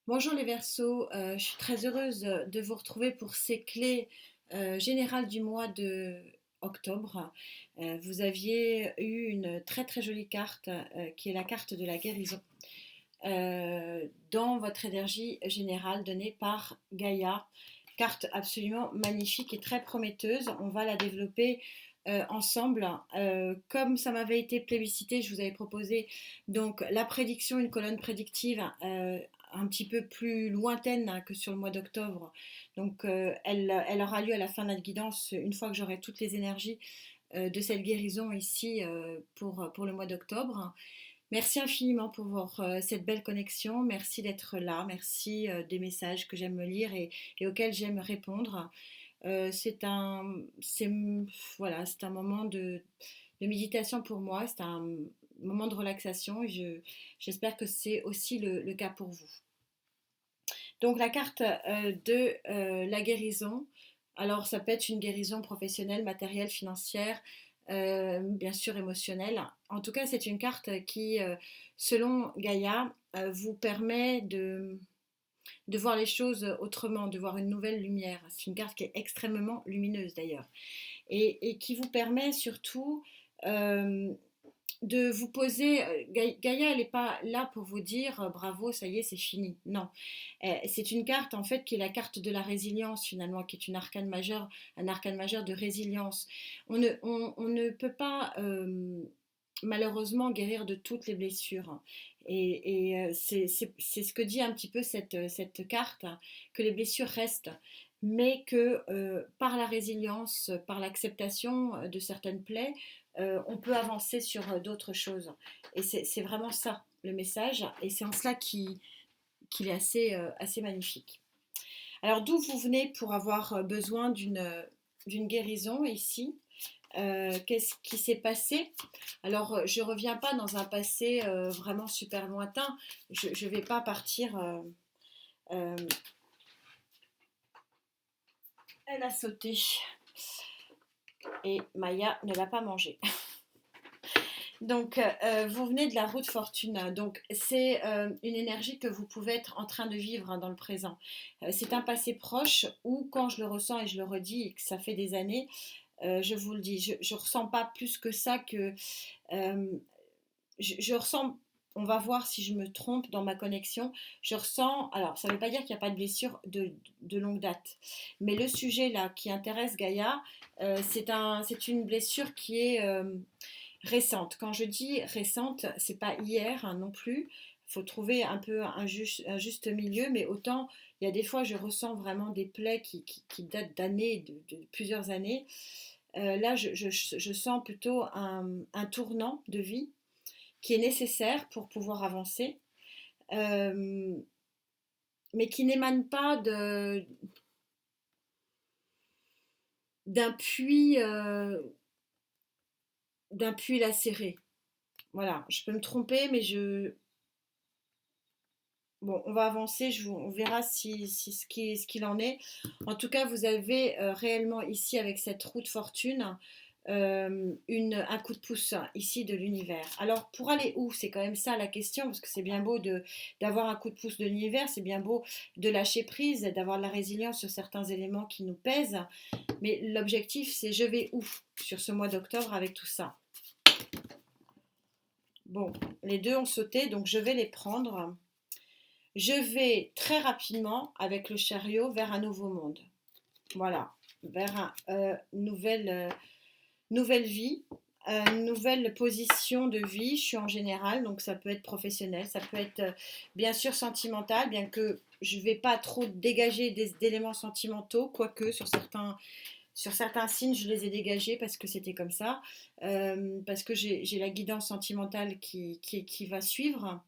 Bonjour les Verseaux, je suis très heureuse de vous retrouver pour ces clés générales du mois de octobre. Vous aviez eu une très très jolie carte qui est la carte de la guérison dans votre énergie générale donnée par Gaïa. Carte absolument magnifique et très prometteuse. On va la développer ensemble. Comme ça m'avait été plébiscité, je vous avais proposé donc la prédiction, une colonne prédictive un petit peu plus lointaine que sur le mois d'octobre. Donc elle aura lieu à la fin de la guidance une fois que j'aurai toutes les énergies de cette guérison ici pour le mois d'octobre. Merci infiniment pour cette belle connexion. Merci d'être là. Merci des messages que j'aime me lire et auxquels j'aime répondre. C'est voilà, c'est un moment de méditation pour moi. C'est un moment de relaxation. J'espère que c'est aussi le cas pour vous. Donc la carte de la guérison. Alors ça peut être une guérison professionnelle, matérielle, financière, bien sûr émotionnelle. En tout cas, c'est une carte qui, selon Gaïa, vous permet de voir les choses autrement, de voir une nouvelle lumière. C'est une carte qui est extrêmement lumineuse d'ailleurs. Et qui vous permet surtout euh, de vous poser. Gaïa, elle n'est pas là pour vous dire bravo, ça y est, c'est fini. Non. C'est une carte en fait qui est la carte de la résilience finalement, qui est une arcane majeure, un arcane majeur de résilience. On ne peut pas malheureusement guérir de toutes les blessures. C'est ce que dit un petit peu cette carte, que les blessures restent, mais que par la résilience, par l'acceptation de certaines plaies, on peut avancer sur d'autres choses. Et c'est vraiment ça le message, et c'est en cela qu'il est assez magnifique. Alors d'où vous venez pour avoir besoin d'une guérison ici? Qu'est-ce qui s'est passé? Alors, je ne reviens pas dans un passé vraiment super lointain. Je ne vais pas partir. Euh, elle a sauté et Maya ne l'a pas mangé. Donc, vous venez de la roue de fortune. Donc, c'est une énergie que vous pouvez être en train de vivre dans le présent. C'est un passé proche où, quand je le ressens et je le redis, et que ça fait des années, je vous le dis, je ne ressens pas plus que ça que euh, je ressens, on va voir si je me trompe dans ma connexion, je ressens, alors ça ne veut pas dire qu'il n'y a pas de blessure de longue date, mais le sujet là qui intéresse Gaïa, c'est une blessure qui est récente. Quand je dis récente, c'est pas hier hein, non plus, il faut trouver un peu un juste milieu, mais autant il y a des fois je ressens vraiment des plaies qui datent d'années, de plusieurs années. Là, je sens plutôt un tournant de vie qui est nécessaire pour pouvoir avancer, euh, mais qui n'émane pas d'un puits, d'un puits lacéré. Voilà, je peux me tromper, mais bon, on va avancer, on verra ce qu'il en est. En tout cas, vous avez réellement ici, avec cette roue de fortune, un coup de pouce ici de l'univers. Alors, pour aller où? C'est quand même ça la question, parce que c'est bien beau d'avoir un coup de pouce de l'univers, c'est bien beau de lâcher prise, d'avoir de la résilience sur certains éléments qui nous pèsent, mais l'objectif, c'est je vais où sur ce mois d'octobre avec tout ça? Bon, les deux ont sauté, donc je vais les prendre. Je vais très rapidement avec le chariot vers un nouveau monde. Voilà, vers nouvelle vie, une nouvelle position de vie. Je suis en général, donc ça peut être professionnel, ça peut être bien sûr sentimental, bien que je ne vais pas trop dégager d'éléments sentimentaux, quoique sur certains signes, je les ai dégagés parce que c'était comme ça, parce que j'ai la guidance sentimentale qui va suivre.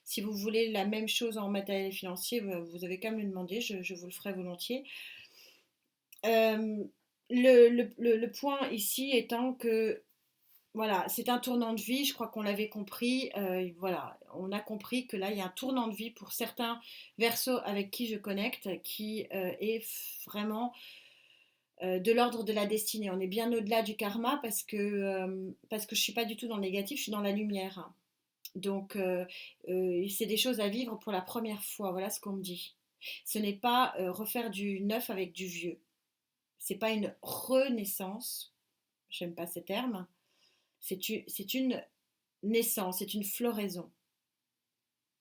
Si vous voulez la même chose en matériel financier, vous avez qu'à me le demander, je vous le ferai volontiers. Euh, le point ici étant que voilà, c'est un tournant de vie, je crois qu'on l'avait compris. Voilà, on a compris que là, il y a un tournant de vie pour certains versos avec qui je connecte, qui est vraiment de l'ordre de la destinée. On est bien au-delà du karma parce que je ne suis pas du tout dans le négatif, je suis dans la lumière. Donc, c'est des choses à vivre pour la première fois. Voilà ce qu'on me dit. Ce n'est pas refaire du neuf avec du vieux. C'est pas une renaissance. J'aime pas ces termes. C'est une naissance, c'est une floraison.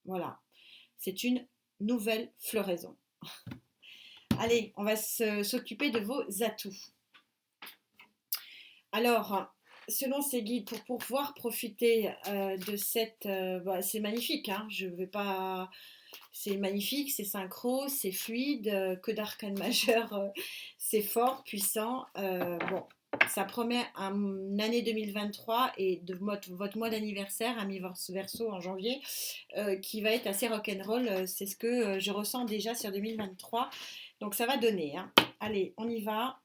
Voilà. C'est une nouvelle floraison. Allez, on va s'occuper de vos atouts. Alors, selon ces guides, pour pouvoir profiter de cette... c'est magnifique, hein, je vais pas... C'est magnifique, c'est synchro, c'est fluide, que d'arcanes majeures, c'est fort, puissant. Bon, ça promet une année 2023 et de votre mois d'anniversaire, ami Verseau en janvier, qui va être assez rock'n'roll. C'est ce que je ressens déjà sur 2023. Donc ça va donner, hein. Allez, on y va.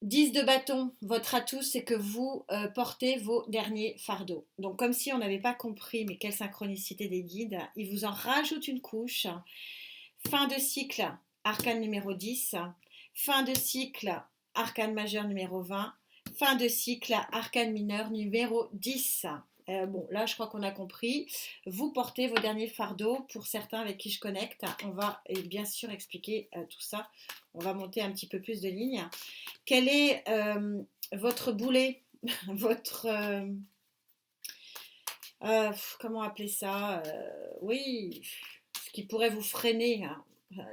10 de bâton, votre atout, c'est que vous portez vos derniers fardeaux. Donc comme si on n'avait pas compris, mais quelle synchronicité des guides, ils vous en rajoutent une couche. Fin de cycle, arcane numéro 10. Fin de cycle, arcane majeur numéro 20. Fin de cycle, arcane mineur numéro 10. Bon, là, je crois qu'on a compris. Vous portez vos derniers fardeaux. Pour certains avec qui je connecte, on va bien sûr expliquer tout ça. On va monter un petit peu plus de lignes. Quel est votre boulet, votre... comment appeler ça oui, ce qui pourrait vous freiner, hein.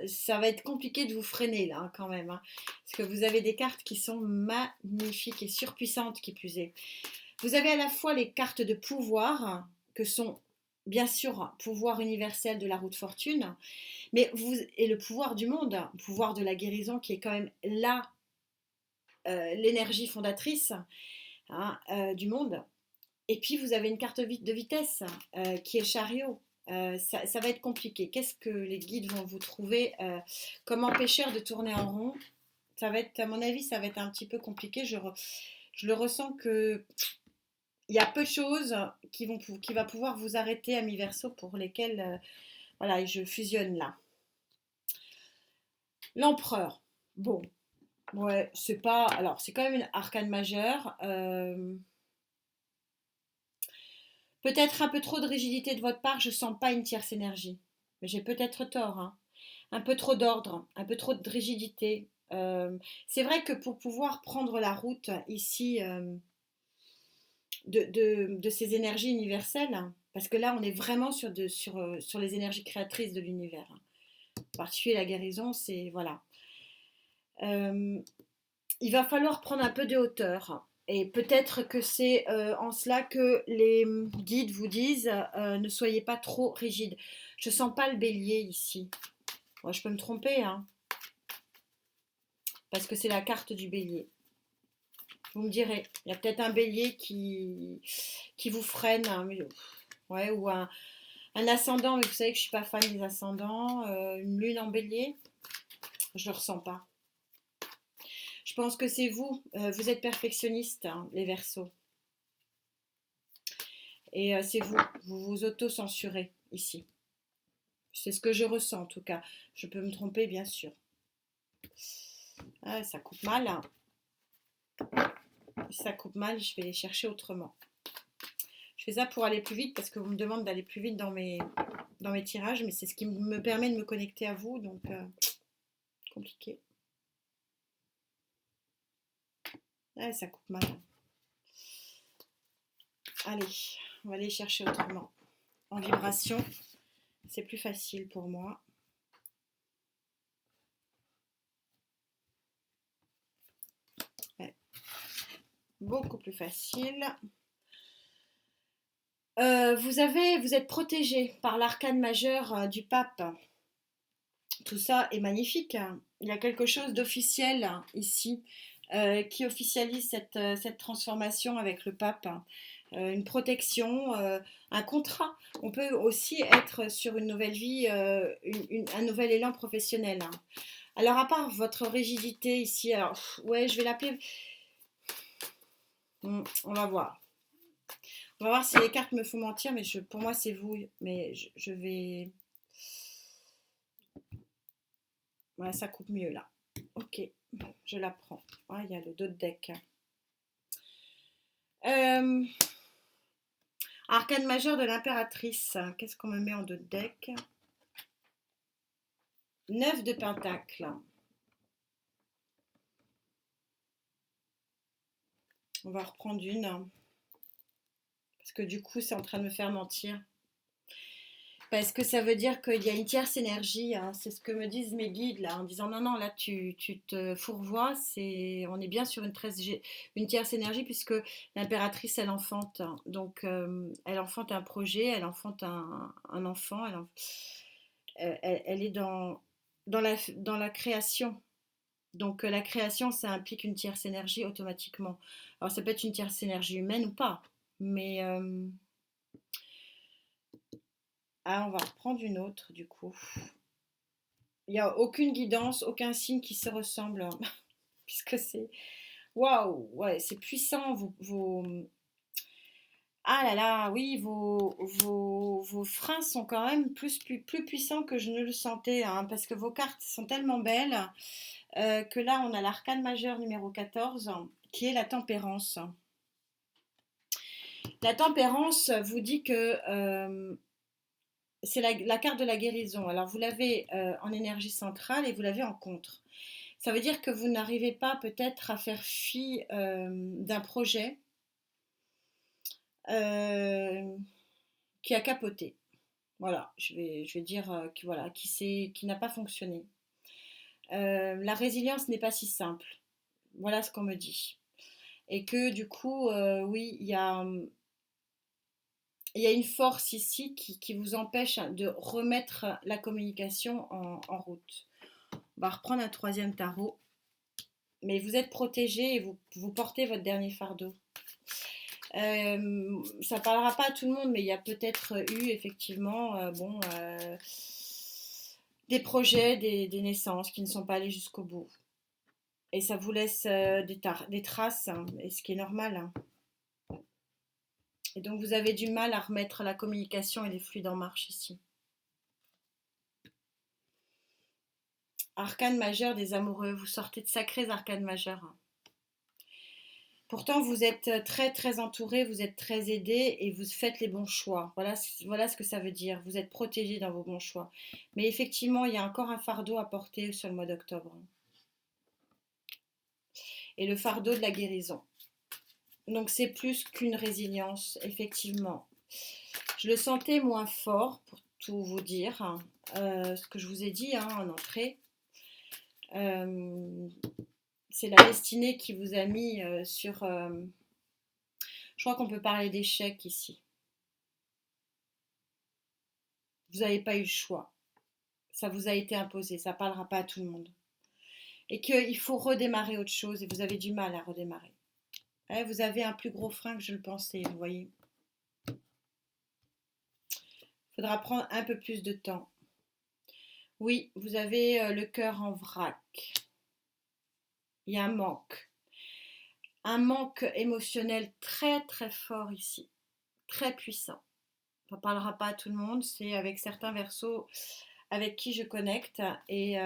Ça va être compliqué de vous freiner là, hein, quand même, hein, parce que vous avez des cartes qui sont magnifiques et surpuissantes qui plus est. Vous avez à la fois les cartes de pouvoir, que sont bien sûr pouvoir universel de la roue de fortune, mais et le pouvoir du monde, le pouvoir de la guérison qui est quand même là, l'énergie fondatrice, hein, du monde. Et puis vous avez une carte de vitesse qui est chariot. Ça va être compliqué. Qu'est-ce que les guides vont vous trouver comme empêcheur de tourner en rond? Ça va être, à mon avis, ça va être un petit peu compliqué. Je le ressens que il y a peu de choses qui va pouvoir vous arrêter, ami Verseau, pour lesquelles voilà, je fusionne là. L'empereur. Bon, ouais, c'est pas. Alors, c'est quand même une arcane majeure. Peut-être un peu trop de rigidité de votre part, je sens pas une tierce énergie. Mais j'ai peut-être tort, hein. Un peu trop d'ordre, un peu trop de rigidité. C'est vrai que pour pouvoir prendre la route ici de ces énergies universelles, hein, parce que là on est vraiment sur les énergies créatrices de l'univers, hein. En particulier la guérison, c'est voilà. Euh, il va falloir prendre un peu de hauteur. Et peut-être que c'est en cela que les guides vous disent ne soyez pas trop rigide. Je sens pas le bélier ici. Moi, je peux me tromper, hein, parce que c'est la carte du bélier. Vous me direz, il y a peut-être un bélier qui vous freine, hein, ouais, ou un ascendant, mais vous savez que je suis pas fan des ascendants. Une lune en bélier, je le ressens pas. Je pense que c'est vous, vous êtes perfectionniste, hein, les Verseaux. Et c'est vous vous auto-censurez ici. C'est ce que je ressens en tout cas. Je peux me tromper bien sûr. Ah, ça coupe mal, hein. Ça coupe mal, je vais les chercher autrement. Je fais ça pour aller plus vite parce que vous me demandez d'aller plus vite dans mes tirages, mais c'est ce qui me permet de me connecter à vous, donc compliqué. Ah, ça coupe mal. Allez, on va aller chercher autrement. En vibration, c'est plus facile pour moi. Ouais. Beaucoup plus facile. Vous êtes protégé par l'arcane majeur du pape. Tout ça est magnifique. Il y a quelque chose d'officiel ici qui officialise cette transformation avec le pape. Une protection, un contrat. On peut aussi être sur une nouvelle vie, un nouvel élan professionnel. Alors, à part votre rigidité ici, alors, ouais, je vais l'appeler. On va voir. On va voir si les cartes me font mentir, mais pour moi, c'est vous. Mais je vais. Ouais, ça coupe mieux là. Ok. je la prends. Ah, il y a le dos de deck. Euh, Arcane majeur de l'impératrice. Qu'est-ce qu'on me met en dos de deck? 9 de pentacle. On va reprendre une. Parce que du coup, c'est en train de me faire mentir. Parce que ça veut dire qu'il y a une tierce énergie, hein. C'est ce que me disent mes guides là, en disant non, non, là tu te fourvoies, on est bien sur une tierce énergie puisque l'impératrice elle enfante, hein. Donc elle enfante un projet, elle enfante un enfant, elle est dans la création. Donc la création ça implique une tierce énergie automatiquement. Alors ça peut être une tierce énergie humaine ou pas, mais on va reprendre une autre du coup. Il n'y a aucune guidance, aucun signe qui se ressemble, hein, puisque c'est waouh, ouais, c'est puissant. Ah là là, oui, vos freins sont quand même plus puissants que je ne le sentais, hein, parce que vos cartes sont tellement belles que là, on a l'arcane majeur numéro 14 qui est la tempérance. La tempérance vous dit que c'est la carte de la guérison. Alors, vous l'avez en énergie centrale et vous l'avez en contre. Ça veut dire que vous n'arrivez pas peut-être à faire fi d'un projet euh, qui a capoté. Voilà, je vais dire voilà, qui n'a pas fonctionné. La résilience n'est pas si simple. Voilà ce qu'on me dit. Et que du coup, oui, il y a une force ici qui vous empêche de remettre la communication en route. On va reprendre un troisième tarot. Mais vous êtes protégé et vous portez votre dernier fardeau. Ça parlera pas à tout le monde, mais il y a peut-être eu effectivement des projets, des naissances qui ne sont pas allés jusqu'au bout. Et ça vous laisse des traces, hein, et ce qui est normal, hein. Et donc vous avez du mal à remettre la communication et les fluides en marche ici. Arcane majeur des amoureux, vous sortez de sacrés arcanes majeurs, hein. Pourtant, vous êtes très très entouré, vous êtes très aidé et vous faites les bons choix. Voilà ce que ça veut dire. Vous êtes protégé dans vos bons choix. Mais effectivement, il y a encore un fardeau à porter sur le mois d'octobre. Et le fardeau de la guérison. Donc c'est plus qu'une résilience, effectivement. Je le sentais moins fort, pour tout vous dire, hein. Ce que je vous ai dit, hein, en entrée. C'est la destinée qui vous a mis sur... je crois qu'on peut parler d'échec ici. Vous n'avez pas eu le choix. Ça vous a été imposé, ça ne parlera pas à tout le monde. Et qu'il faut redémarrer autre chose et vous avez du mal à redémarrer. Vous avez un plus gros frein que je le pensais, vous voyez. Il faudra prendre un peu plus de temps. Oui, vous avez le cœur en vrac. Il y a un manque. Un manque émotionnel très très fort ici. Très puissant. Ça ne parlera pas à tout le monde, c'est avec certains versos avec qui je connecte. Et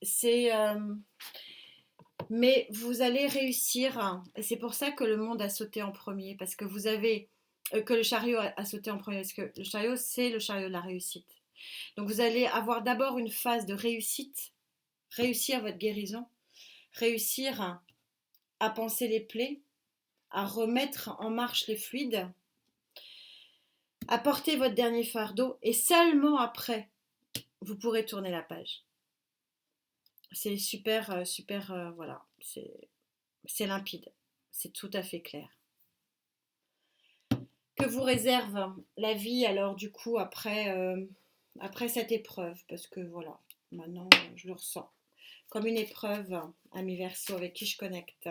c'est... mais vous allez réussir, et c'est pour ça que le monde a sauté en premier, parce que vous avez que le chariot a sauté en premier, parce que le chariot c'est le chariot de la réussite. Donc vous allez avoir d'abord une phase de réussite, réussir votre guérison, réussir à panser les plaies, à remettre en marche les fluides, à porter votre dernier fardeau, et seulement après vous pourrez tourner la page. C'est super, super, voilà, c'est limpide, c'est tout à fait clair. Que vous réserve la vie alors du coup après cette épreuve? Parce que voilà, maintenant je le ressens comme une épreuve, ami Verseau avec qui je connecte.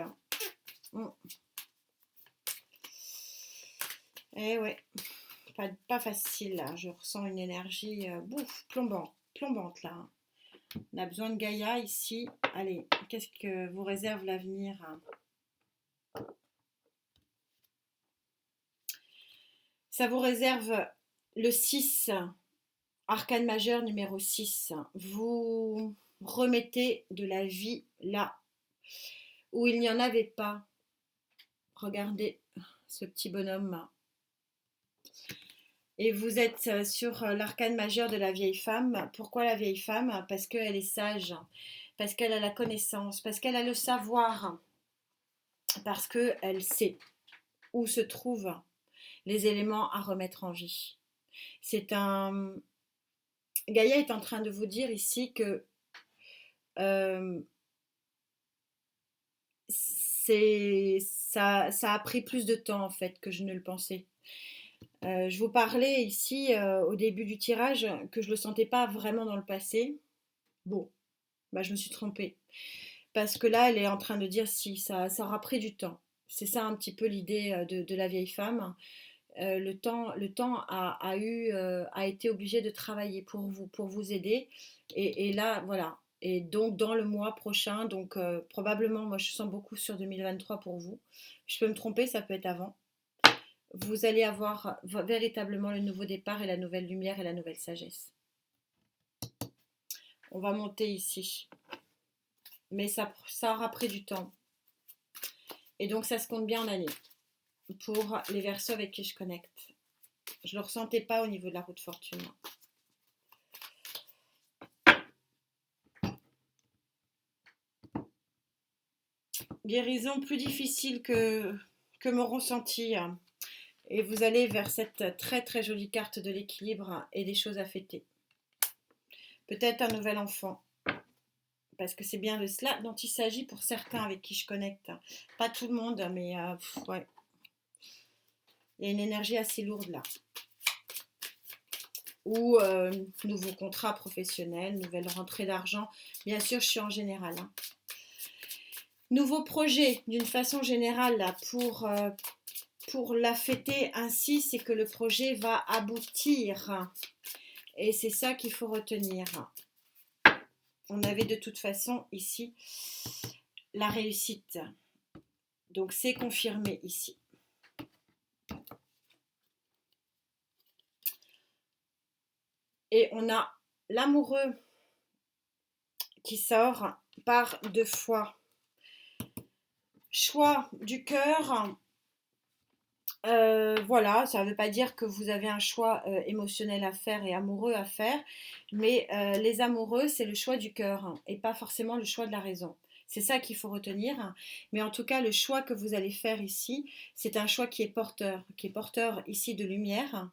Eh ouais, pas facile là, je ressens une énergie plombante là. On a besoin de Gaïa ici. Allez, qu'est-ce que vous réserve l'avenir? Ça vous réserve le 6, arcane majeur numéro 6. remettez de la vie là où il n'y en avait pas. Regardez ce petit bonhomme. Et vous êtes sur l'arcane majeur de la vieille femme. Pourquoi la vieille femme? Parce qu'elle est sage, parce qu'elle a la connaissance, parce qu'elle a le savoir, parce qu'elle sait où se trouvent les éléments à remettre en vie. C'est un... Gaïa est en train de vous dire ici que euh, ça a pris plus de temps en fait que je ne le pensais. Je vous parlais ici au début du tirage que je ne le sentais pas vraiment dans le passé. Bon, bah, je me suis trompée. Parce que là, elle est en train de dire si ça aura pris du temps. C'est ça un petit peu l'idée de la vieille femme. Le temps a été obligé de travailler pour vous aider. Et là, voilà. Et donc, dans le mois prochain, donc probablement, moi je sens beaucoup sur 2023 pour vous. Je peux me tromper, ça peut être avant. Vous allez avoir véritablement le nouveau départ et la nouvelle lumière et la nouvelle sagesse. On va monter ici. Mais ça aura pris du temps. Et donc, ça se compte bien en année pour les Verseaux avec qui je connecte. Je ne le ressentais pas au niveau de la roue de fortune. Guérison plus difficile que mon ressenti. Et vous allez vers cette très très jolie carte de l'équilibre et des choses à fêter. Peut-être un nouvel enfant. Parce que c'est bien de cela dont il s'agit pour certains avec qui je connecte. Pas tout le monde, mais ouais. Il y a une énergie assez lourde là. Ou nouveau contrat professionnel, nouvelle rentrée d'argent. Bien sûr, je suis en général. Hein. Nouveau projet, d'une façon générale, là, pour la fêter ainsi, c'est que le projet va aboutir. Et c'est ça qu'il faut retenir. On avait de toute façon ici la réussite. Donc c'est confirmé ici. Et on a l'amoureux qui sort par 2 fois. Choix du cœur. Voilà, ça ne veut pas dire que vous avez un choix émotionnel à faire et amoureux à faire, mais les amoureux, c'est le choix du cœur hein, et pas forcément le choix de la raison. C'est ça qu'il faut retenir. Mais en tout cas, le choix que vous allez faire ici, c'est un choix qui est porteur ici de lumière,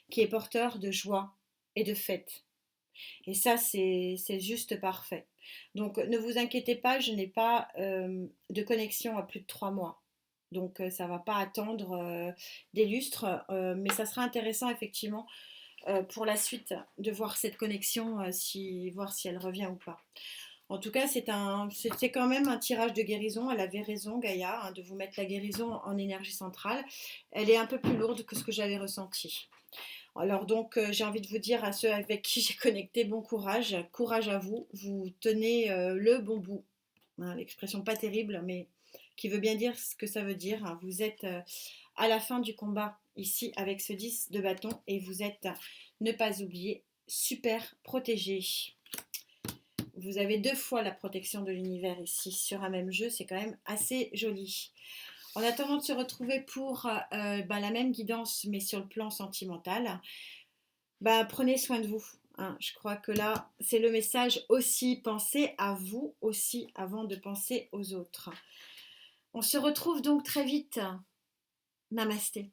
qui est porteur de joie et de fête. Et ça, c'est juste parfait. Donc, ne vous inquiétez pas, je n'ai pas de connexion à plus de 3 mois. Donc, ça ne va pas attendre des lustres, mais ça sera intéressant effectivement pour la suite de voir cette connexion, voir si elle revient ou pas. En tout cas, c'est quand même un tirage de guérison. Elle avait raison, Gaïa, hein, de vous mettre la guérison en énergie centrale. Elle est un peu plus lourde que ce que j'avais ressenti. Alors donc, j'ai envie de vous dire à ceux avec qui j'ai connecté, bon courage, courage à vous, vous tenez le bon bout. Hein, l'expression pas terrible, mais qui veut bien dire ce que ça veut dire. Hein. Vous êtes à la fin du combat ici avec ce 10 de bâton et vous êtes, ne pas oublier, super protégé. Vous avez 2 fois la protection de l'univers ici sur un même jeu, c'est quand même assez joli. En attendant de se retrouver pour la même guidance, mais sur le plan sentimental, prenez soin de vous. Hein. Je crois que là, c'est le message aussi. Pensez à vous aussi avant de penser aux autres. On se retrouve donc très vite. Namasté.